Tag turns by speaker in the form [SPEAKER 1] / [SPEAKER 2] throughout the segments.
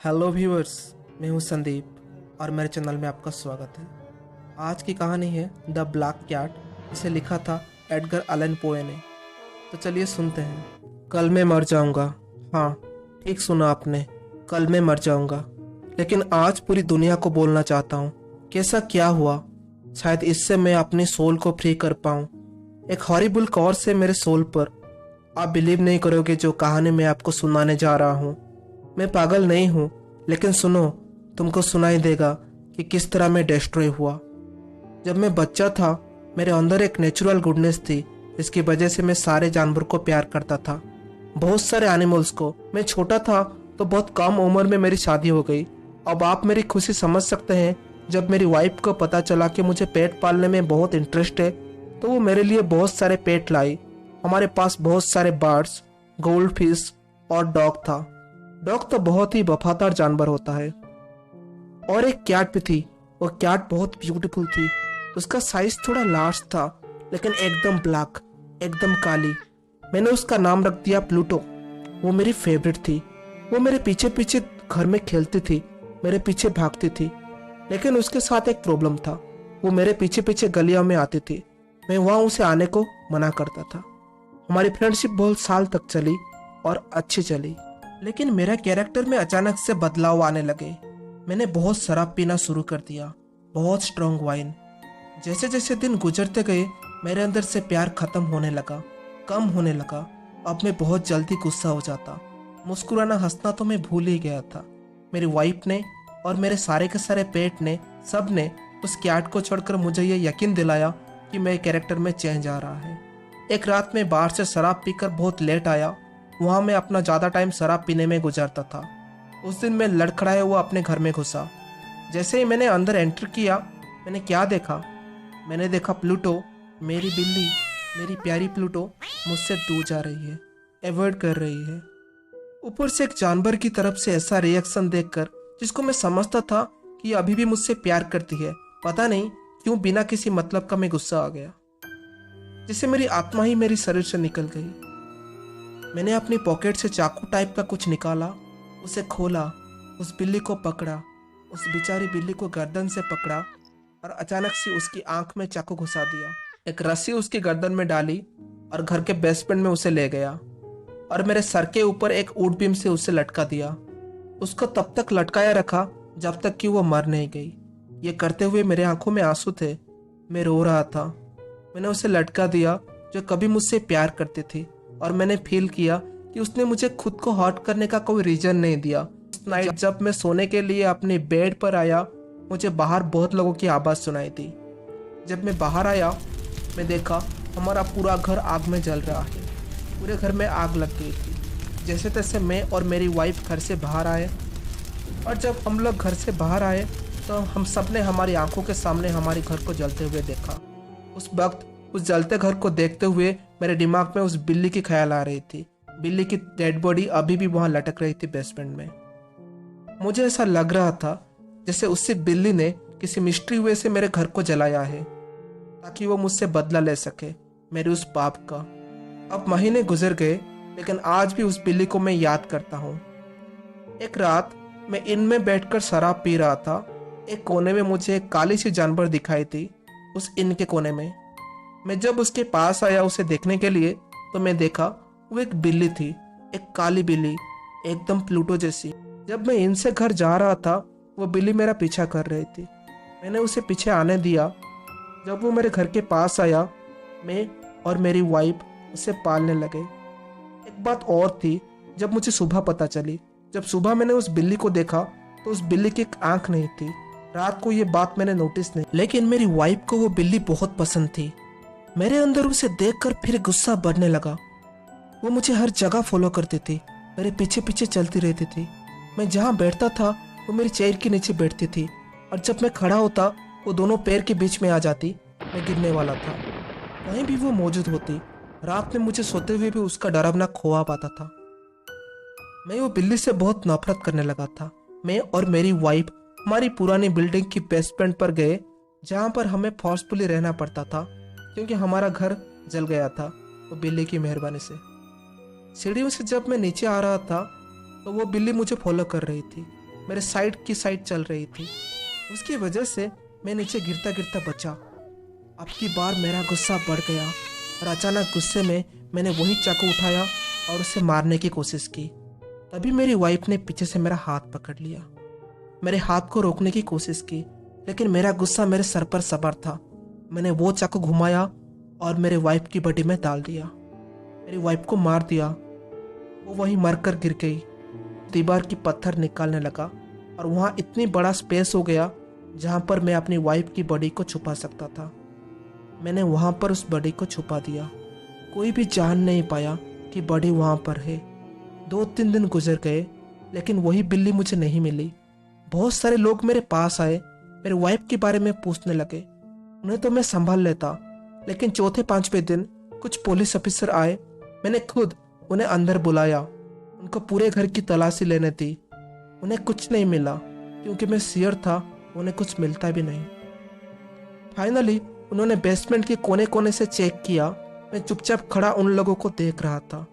[SPEAKER 1] Hello viewers, मैं हूं संदीप और मेरे चैनल में आपका स्वागत है। आज की कहानी है द ब्लैक कैट, जिसे लिखा था एडगर एलन पोए ने। तो चलिए सुनते हैं। कल मैं मर जाऊंगा। हाँ, ठीक सुना आपने, कल मैं मर जाऊंगा। लेकिन आज पूरी दुनिया को बोलना चाहता हूँ कैसा क्या हुआ। शायद इससे मैं अपनी सोल को फ्री कर पाऊँ। एक हॉरिबल कॉर से मेरे सोल पर। आप बिलीव नहीं करोगे जो कहानी मैं आपको सुनाने जा रहा हूँ। मैं पागल नहीं हूँ, लेकिन सुनो, तुमको सुनाई देगा कि किस तरह मैं डिस्ट्रॉय हुआ। जब मैं बच्चा था, मेरे अंदर एक नेचुरल गुडनेस थी, जिसकी वजह से मैं सारे जानवर को प्यार करता था, बहुत सारे एनिमल्स को। मैं छोटा था तो बहुत कम उम्र में मेरी शादी हो गई। अब आप मेरी खुशी समझ सकते हैं। जब मेरी वाइफ को पता चला कि मुझे पेट पालने में बहुत इंटरेस्ट है, तो वो मेरे लिए बहुत सारे पेट लाई। हमारे पास बहुत सारे बर्ड्स, गोल्ड फिश और डॉग था। डॉग तो बहुत ही वफादार जानवर होता है। और एक कैट भी थी। वो कैट बहुत ब्यूटीफुल थी। उसका साइज थोड़ा लार्ज था, लेकिन एकदम ब्लैक, एकदम काली। मैंने उसका नाम रख दिया प्लूटो। वो मेरी फेवरेट थी। वो मेरे पीछे पीछे घर में खेलती थी, मेरे पीछे भागती थी। लेकिन उसके साथ एक प्रॉब्लम था। वो मेरे पीछे पीछे गलियों में आती थी। मैं वहां उसे आने को मना करता था। हमारी फ्रेंडशिप बहुत साल तक चली और अच्छी चली। लेकिन मेरा कैरेक्टर में अचानक से बदलाव आने लगे। मैंने बहुत शराब पीना शुरू कर दिया, बहुत स्ट्रॉन्ग वाइन। जैसे जैसे दिन गुजरते गए, मेरे अंदर से प्यार खत्म होने लगा, कम होने लगा। अब मैं बहुत जल्दी गुस्सा हो जाता। मुस्कुराना हंसना तो मैं भूल ही गया था। मेरी वाइफ ने और मेरे सारे के सारे पेट ने, सब ने उस कैट को छोड़कर मुझे ये यकीन दिलाया कि मेरे कैरेक्टर में चेंज आ रहा है। एक रात में बाहर से शराब पीकर बहुत लेट आया। वहाँ मैं अपना ज़्यादा टाइम शराब पीने में गुजारता था। उस दिन मैं लड़खड़ाया हुआ अपने घर में घुसा। जैसे ही मैंने अंदर एंटर किया, मैंने क्या देखा? मैंने देखा प्लूटो, मेरी बिल्ली, मेरी प्यारी प्लूटो मुझसे दूर जा रही है, अवॉइड कर रही है। ऊपर से एक जानवर की तरफ से ऐसा रिएक्शन देखकर, जिसको मैं समझता था कि अभी भी मुझसे प्यार करती है, पता नहीं क्यों बिना किसी मतलब का मैं गुस्सा आ गया। जिससे मेरी आत्मा ही मेरी शरीर से निकल गई। मैंने अपनी पॉकेट से चाकू टाइप का कुछ निकाला, उसे खोला, उस बिल्ली को पकड़ा, उस बेचारी बिल्ली को गर्दन से पकड़ा और अचानक से उसकी आंख में चाकू घुसा दिया। एक रस्सी उसकी गर्दन में डाली और घर के बेसमेंट में उसे ले गया और मेरे सर के ऊपर एक ऊड बीम से उसे लटका दिया। उसको तब तक लटकाया रखा जब तक कि वो मर नहीं गई। ये करते हुए मेरे आंखों में आंसू थे। मैं रो रहा था। मैंने उसे लटका दिया जो कभी मुझसे प्यार करती थी, और मैंने फील किया कि उसने मुझे खुद को हर्ट करने का कोई रीजन नहीं दिया। उस नाइट जब मैं सोने के लिए अपने बेड पर आया, मुझे बाहर बहुत लोगों की आवाज़ सुनाई दी। जब मैं बाहर आया, मैं देखा हमारा पूरा घर आग में जल रहा है। पूरे घर में आग लग गई थी। जैसे तैसे मैं और मेरी वाइफ घर से बाहर आए, और जब हम लोग घर से बाहर आए तो हम सब ने हमारी आंखों के सामने हमारे घर को जलते हुए देखा। उस वक्त उस जलते घर को देखते हुए मेरे दिमाग में उस बिल्ली की ख्याल आ रही थी। बिल्ली की डेड बॉडी अभी भी वहां लटक रही थी बेसमेंट में। मुझे ऐसा लग रहा था जैसे उसी बिल्ली ने किसी मिस्ट्री वे से मेरे घर को जलाया है, ताकि वो मुझसे बदला ले सके मेरे उस पाप का। अब महीने गुजर गए, लेकिन आज भी उस बिल्ली को मैं याद करता हूँ। एक रात मैं इन में बैठकर शराब पी रहा था। एक कोने में मुझे एक काली सी जानवर दिखाई थी। उस इन के कोने में मैं जब उसके पास आया उसे देखने के लिए, तो मैं देखा वो एक बिल्ली थी, एक काली बिल्ली, एकदम प्लूटो जैसी। जब मैं इनसे घर जा रहा था, वो बिल्ली मेरा पीछा कर रही थी। मैंने उसे पीछे आने दिया। जब वो मेरे घर के पास आया, मैं और मेरी वाइफ उसे पालने लगे। एक बात और थी, जब मुझे सुबह पता चली, जब सुबह मैंने उस बिल्ली को देखा, तो उस बिल्ली की एक आंख नहीं थी। रात को ये बात मैंने नोटिस नहीं, लेकिन मेरी वाइफ को वो बिल्ली बहुत पसंद थी। मेरे अंदर उसे देखकर फिर गुस्सा बढ़ने लगा। वो मुझे हर जगह फॉलो करती थी, मेरे पीछे पीछे चलती रहती थी। मैं जहाँ बैठता था वो मेरी चेयर के नीचे बैठती थी, और जब मैं खड़ा होता वो दोनों पैर के बीच में आ जाती। मैं गिरने वाला था, कहीं भी वो मौजूद होती। रात में मुझे सोते हुए भी उसका डरावना खोआ पाता था। मैं वो बिल्ली से बहुत नफरत करने लगा था। मैं और मेरी वाइफ हमारी पुरानी बिल्डिंग की बेसमेंट पर गए, जहाँ पर हमें फोर्सफुली रहना पड़ता था, क्योंकि हमारा घर जल गया था वो बिल्ली की मेहरबानी से। सीढ़ियों से जब मैं नीचे आ रहा था, तो वो बिल्ली मुझे फॉलो कर रही थी। मेरे साइड की साइड चल रही थी। उसकी वजह से मैं नीचे गिरता गिरता बचा। अब की बार मेरा गुस्सा बढ़ गया और अचानक गुस्से में मैंने वही चाकू उठाया और उसे मारने की कोशिश की। तभी मेरी वाइफ ने पीछे से मेरा हाथ पकड़ लिया। मेरे हाथ को रोकने की कोशिश की, लेकिन मेरा गुस्सा मेरे सर पर सवार था। मैंने वो चाकू घुमाया और मेरे वाइफ की बॉडी में डाल दिया। मेरी वाइफ को मार दिया। वो वहीं मरकर गिर गई। दीवार की पत्थर निकालने लगा और वहाँ इतनी बड़ा स्पेस हो गया जहाँ पर मैं अपनी वाइफ की बॉडी को छुपा सकता था। मैंने वहाँ पर उस बॉडी को छुपा दिया। कोई भी जान नहीं पाया कि बॉडी वहाँ पर है। 2-3 दिन गुजर गए, लेकिन वही बिल्ली मुझे नहीं मिली। बहुत सारे लोग मेरे पास आए, मेरे वाइफ के बारे में पूछने लगे। उन्हें तो मैं संभाल लेता, लेकिन चौथे 5वें दिन कुछ पुलिस ऑफिसर आए। मैंने खुद उन्हें अंदर बुलाया, उनको पूरे घर की तलाशी लेने दी। उन्हें कुछ नहीं मिला क्योंकि मैं श्योर था उन्हें कुछ मिलता भी नहीं। फाइनली उन्होंने बेसमेंट के कोने कोने से चेक किया। मैं चुपचाप खड़ा उन लोगों को देख रहा था।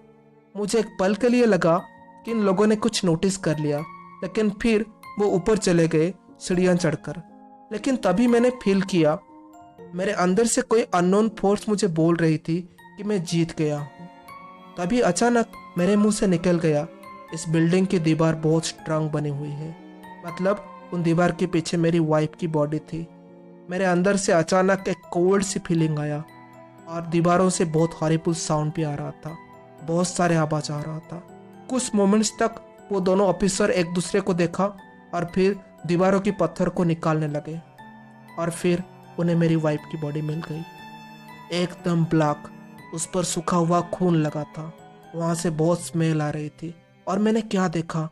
[SPEAKER 1] मुझे एक पल के लिए लगा कि इन लोगों ने कुछ नोटिस कर लिया, लेकिन फिर वो ऊपर चले गए सीढ़ियाँ चढ़कर। लेकिन तभी मैंने फील किया मेरे अंदर से कोई अननोन फोर्स मुझे बोल रही थी कि मैं जीत गया हूँ। तभी अचानक मेरे मुंह से निकल गया, इस बिल्डिंग की दीवार बहुत स्ट्रांग बनी हुई है। मतलब उन दीवार के पीछे मेरी वाइफ की बॉडी थी। मेरे अंदर से अचानक एक कोल्ड सी फीलिंग आया और दीवारों से बहुत हॉरिबल साउंड भी आ रहा था। बहुत सारे आवाज आ रहा था। कुछ मोमेंट्स तक वो दोनों ऑफिसर एक दूसरे को देखा और फिर दीवारों की पत्थर को निकालने लगे और फिर उन्हें मेरी वाइफ की बॉडी मिल गई, एकदम ब्लैक। उस पर सूखा हुआ खून लगा था। वहाँ से बहुत स्मेल आ रही थी। और मैंने क्या देखा,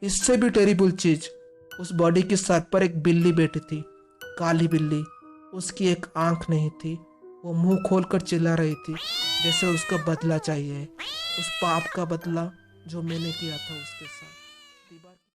[SPEAKER 1] इससे भी टेरिबल चीज, उस बॉडी के सर पर एक बिल्ली बैठी थी, काली बिल्ली। उसकी एक आंख नहीं थी। वो मुंह खोलकर चिल्ला रही थी जैसे उसको बदला चाहिए, उस पाप का बदला जो मैंने किया था उसके साथ।